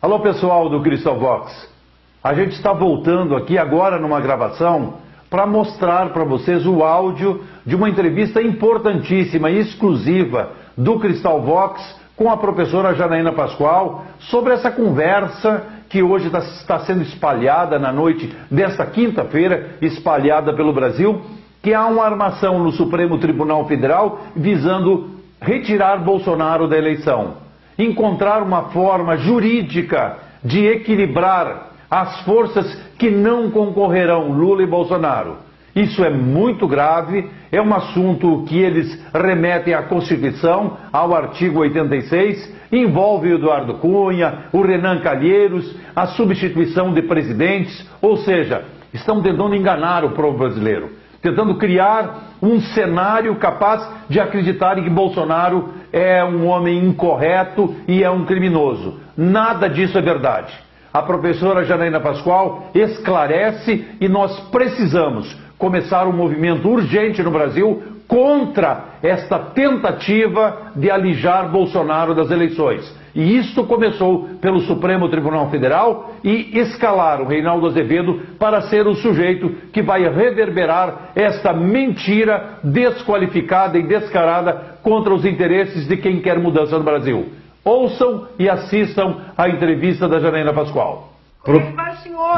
Alô pessoal do Cristal Vox, a gente está voltando aqui agora numa gravação para mostrar para vocês o áudio de uma entrevista importantíssima e exclusiva do Cristal Vox com a professora Janaína Pascoal sobre essa conversa que hoje está sendo espalhada na noite desta quinta-feira, espalhada pelo Brasil, que há uma armação no Supremo Tribunal Federal visando retirar Bolsonaro da eleição, encontrar uma forma jurídica de equilibrar as forças que não concorrerão, Lula e Bolsonaro. Isso é muito grave, é um assunto que eles remetem à Constituição, ao artigo 86, envolve o Eduardo Cunha, o Renan Calheiros, a substituição de presidentes, ou seja, estão tentando enganar o povo brasileiro, tentando criar um cenário capaz de acreditarem que Bolsonaro é um homem incorreto e é um criminoso. Nada disso é verdade. A professora Janaína Pascoal esclarece e nós precisamos começar um movimento urgente no Brasil contra esta tentativa de alijar Bolsonaro das eleições. E isto começou pelo Supremo Tribunal Federal e escalaram Reinaldo Azevedo para ser o sujeito que vai reverberar esta mentira desqualificada e descarada contra os interesses de quem quer mudança no Brasil. Ouçam e assistam a entrevista da Janaína Pascoal.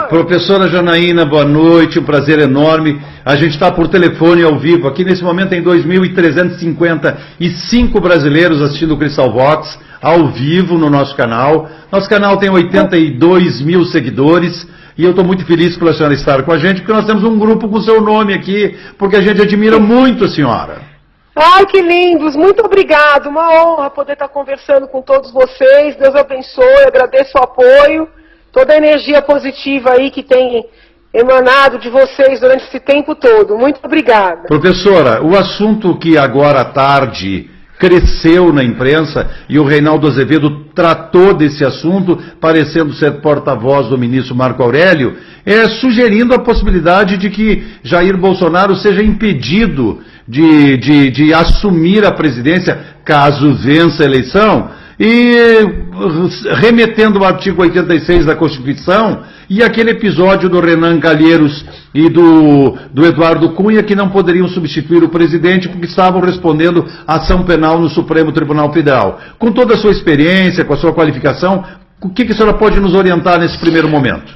Professora Janaína, boa noite, um prazer enorme. A gente está por telefone ao vivo. Aqui nesse momento tem 2.355 brasileiros assistindo o Cristal Vox ao vivo no nosso canal. Nosso canal tem 82 mil seguidores e eu estou muito feliz pela senhora estar com a gente, porque nós temos um grupo com seu nome aqui, porque a gente admira muito a senhora. Ai, que lindos, muito obrigado, uma honra poder estar conversando com todos vocês, Deus abençoe, agradeço o apoio, toda a energia positiva aí que tem emanado de vocês durante esse tempo todo, muito obrigada. Professora, o assunto que agora à tarde cresceu na imprensa e o Reinaldo Azevedo tratou desse assunto, parecendo ser porta-voz do ministro Marco Aurélio, sugerindo a possibilidade de que Jair Bolsonaro seja impedido de assumir a presidência caso vença a eleição, e remetendo ao artigo 86 da Constituição e aquele episódio do Renan Calheiros e do Eduardo Cunha, que não poderiam substituir o presidente porque estavam respondendo à ação penal no Supremo Tribunal Federal. Com toda a sua experiência, com a sua qualificação, o que a senhora pode nos orientar nesse primeiro momento?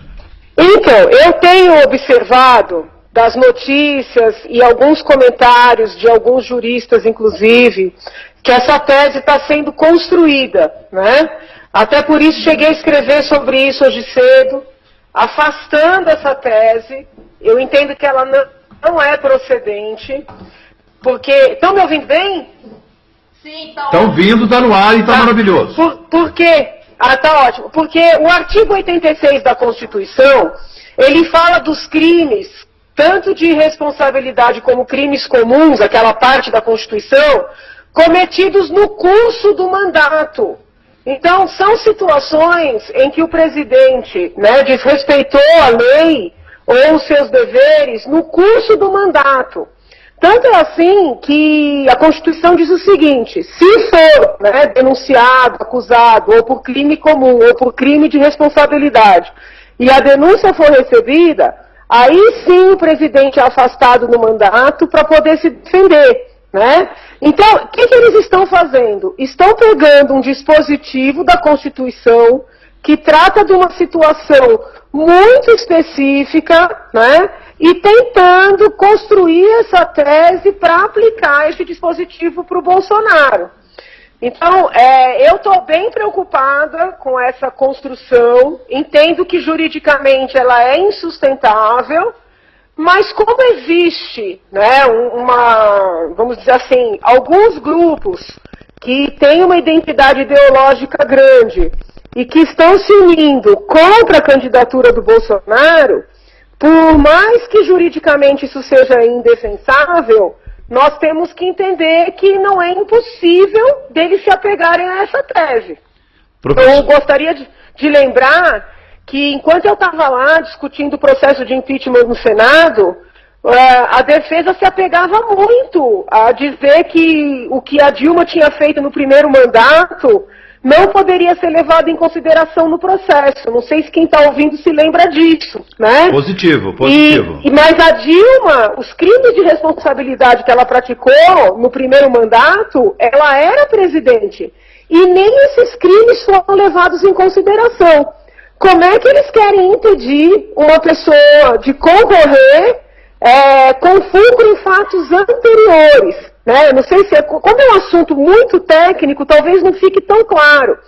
Então, eu tenho observado das notícias e alguns comentários de alguns juristas, inclusive, que essa tese está sendo construída, né? Até por isso cheguei a escrever sobre isso hoje cedo, afastando essa tese. Eu entendo que ela não é procedente, porque... Estão me ouvindo bem? Sim, tá. Estão ouvindo, está no ar e está maravilhoso. Por quê? Tá ótimo. Porque o artigo 86 da Constituição, ele fala dos crimes, tanto de responsabilidade como crimes comuns, aquela parte da Constituição, cometidos no curso do mandato. Então, são situações em que o presidente, desrespeitou a lei ou os seus deveres no curso do mandato. Tanto é assim que a Constituição diz o seguinte: se for denunciado, acusado, ou por crime comum, ou por crime de responsabilidade, e a denúncia for recebida, aí sim o presidente é afastado do mandato para poder se defender, né? Então, o que eles estão fazendo? Estão pegando um dispositivo da Constituição que trata de uma situação muito específica, né? E tentando construir essa tese para aplicar esse dispositivo para o Bolsonaro. Então, eu estou bem preocupada com essa construção, entendo que juridicamente ela é insustentável, mas como existe, vamos dizer assim, alguns grupos que têm uma identidade ideológica grande e que estão se unindo contra a candidatura do Bolsonaro, por mais que juridicamente isso seja indefensável, nós temos que entender que não é impossível deles se apegarem a essa tese. Eu gostaria de lembrar que enquanto eu estava lá discutindo o processo de impeachment no Senado, a defesa se apegava muito a dizer que o que a Dilma tinha feito no primeiro mandato não poderia ser levado em consideração no processo. Não sei se quem está ouvindo se lembra disso, né? Positivo. Mas a Dilma, os crimes de responsabilidade que ela praticou no primeiro mandato, ela era presidente. E nem esses crimes foram levados em consideração. Como é que eles querem impedir uma pessoa de concorrer com fulcro em fatos anteriores? Né? Não sei se como é um assunto muito técnico, talvez não fique tão claro.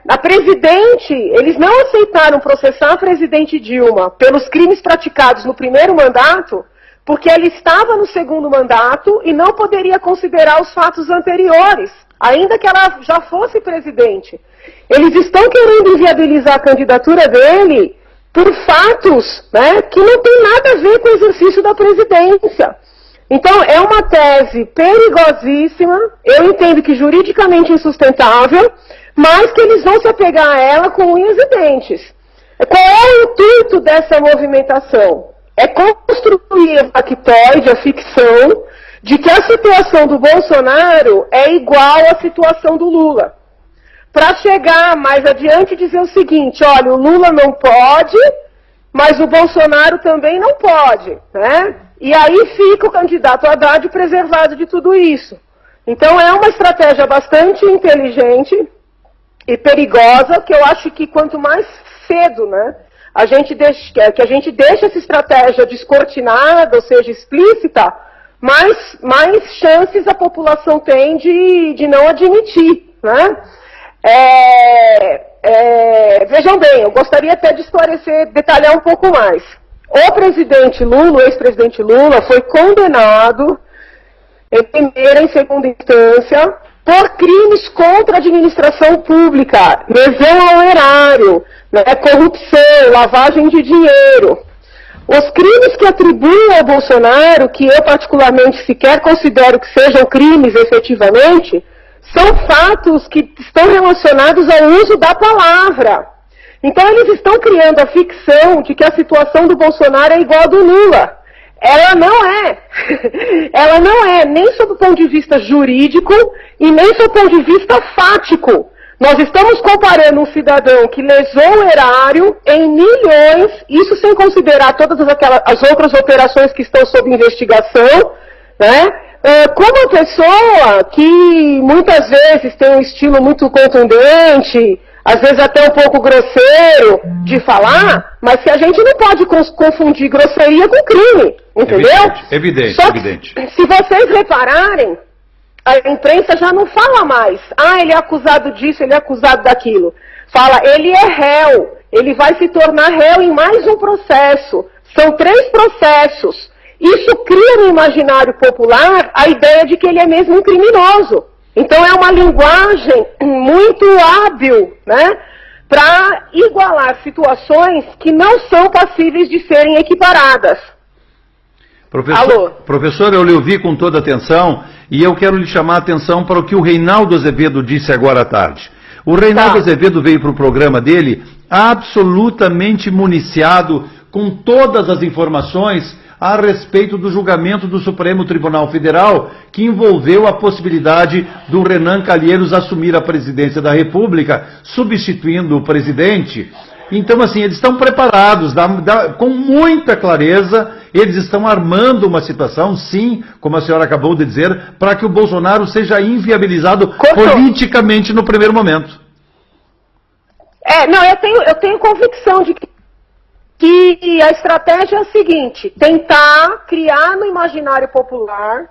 A presidente, eles não aceitaram processar a presidente Dilma pelos crimes praticados no primeiro mandato, porque ela estava no segundo mandato e não poderia considerar os fatos anteriores, ainda que ela já fosse presidente. Eles estão querendo inviabilizar a candidatura dele por fatos, né, que não tem nada a ver com o exercício da presidência. Então, é uma tese perigosíssima, eu entendo que juridicamente insustentável, mas que eles vão se apegar a ela com unhas e dentes. Qual é o intuito dessa movimentação? É construir a factoide, a ficção, de que a situação do Bolsonaro é igual à situação do Lula. Para chegar mais adiante e dizer o seguinte, olha, o Lula não pode, mas o Bolsonaro também não pode, né? E aí fica o candidato Haddad preservado de tudo isso. Então é uma estratégia bastante inteligente e perigosa, que eu acho que quanto mais cedo, né, a gente deixa essa estratégia descortinada, ou seja, explícita, mais chances a população tem de não admitir, né? Vejam bem, eu gostaria até de esclarecer, detalhar um pouco mais. O presidente Lula, o ex-presidente Lula, foi condenado em primeira e segunda instância por crimes contra a administração pública, lesão ao erário, né, corrupção, lavagem de dinheiro. Os crimes que atribuem ao Bolsonaro, que eu particularmente sequer considero que sejam crimes efetivamente, são fatos que estão relacionados ao uso da palavra. Então eles estão criando a ficção de que a situação do Bolsonaro é igual a do Lula. Ela não é. Ela não é, nem sob o ponto de vista jurídico e nem sob o ponto de vista fático. Nós estamos comparando um cidadão que lesou o erário em milhões, isso sem considerar todas as outras operações que estão sob investigação, né? Com uma pessoa que muitas vezes tem um estilo muito contundente, às vezes até um pouco grosseiro de falar, mas que a gente não pode confundir grosseria com crime, entendeu? Evidente. Se vocês repararem, a imprensa já não fala mais, ele é acusado disso, ele é acusado daquilo. Fala, ele é réu, ele vai se tornar réu em mais um processo. São 3 processos. Isso cria no imaginário popular a ideia de que ele é mesmo um criminoso. Então é uma linguagem muito hábil, né, para igualar situações que não são passíveis de serem equiparadas. Professor, eu lhe ouvi com toda atenção e eu quero lhe chamar a atenção para o que o Reinaldo Azevedo disse agora à tarde. O Reinaldo Azevedo veio para o programa dele absolutamente municiado com todas as informações a respeito do julgamento do Supremo Tribunal Federal, que envolveu a possibilidade do Renan Calheiros assumir a presidência da República, substituindo o presidente. Então, assim, eles estão preparados, com muita clareza, eles estão armando uma situação, sim, como a senhora acabou de dizer, para que o Bolsonaro seja inviabilizado politicamente no primeiro momento. Eu tenho convicção de que a estratégia é a seguinte, tentar criar no imaginário popular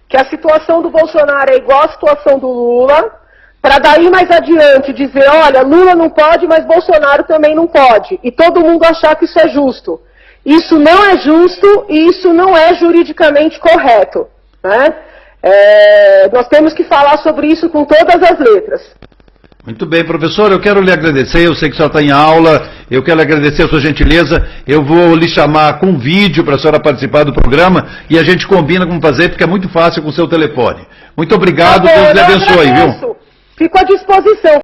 que a situação do Bolsonaro é igual à situação do Lula, para daí mais adiante dizer, olha, Lula não pode, mas Bolsonaro também não pode, e todo mundo achar que isso é justo. Isso não é justo e isso não é juridicamente correto, né? Nós temos que falar sobre isso com todas as letras. Muito bem, professor, eu quero lhe agradecer, eu sei que a senhora está em aula, eu quero agradecer a sua gentileza, eu vou lhe chamar com vídeo para a senhora participar do programa e a gente combina como fazer, porque é muito fácil com o seu telefone. Muito obrigado, Deus lhe abençoe, viu? Fico à disposição.